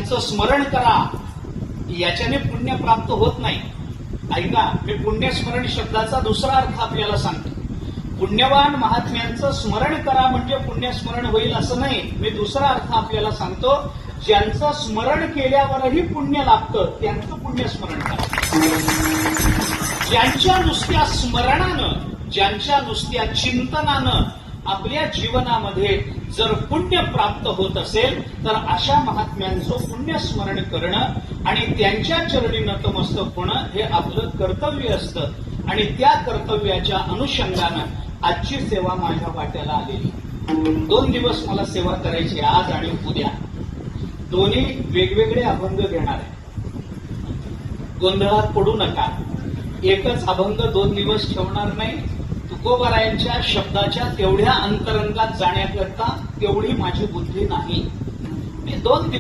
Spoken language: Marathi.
त्यांचं स्मरण करा. याच्याने पुण्य प्राप्त होत नाही. ऐका, मी पुण्यस्मरण शब्दाचा दुसरा अर्थ आपल्याला सांगतो. पुण्यवान महात्म्यांचं स्मरण करा म्हणजे पुण्यस्मरण होईल असं नाही. मी दुसरा अर्थ आपल्याला सांगतो. ज्यांचं स्मरण केल्यावरही पुण्य लाभतं त्यांचं पुण्यस्मरण करा. ज्यांच्या नुसत्या स्मरणानं, ज्यांच्या नुसत्या चिंतनानं आपल्या जीवनामध्ये जर पुण्य प्राप्त होत असेल तर अशा महात्म्यांचं पुण्यस्मरण करणं आणि त्यांच्या चरणी नतमस्तक होणं हे आपलं कर्तव्य असतं. आणि त्या कर्तव्याच्या अनुषंगानं आजची सेवा माझ्या वाट्याला आलेली. 2 दिवस मला सेवा करायची, आज आणि उद्या. दोन्ही वेगवेगळे अभंग घेणार आहे. गोंधळात पडू नका. एकच अभंग 2 दिवस ठेवणार नाही. तुकोबारायांच्या शब्दाच्या तेवढ्या अंतरंगात जाण्याकरता तेवढी माझी बुद्धी नाही. मी 2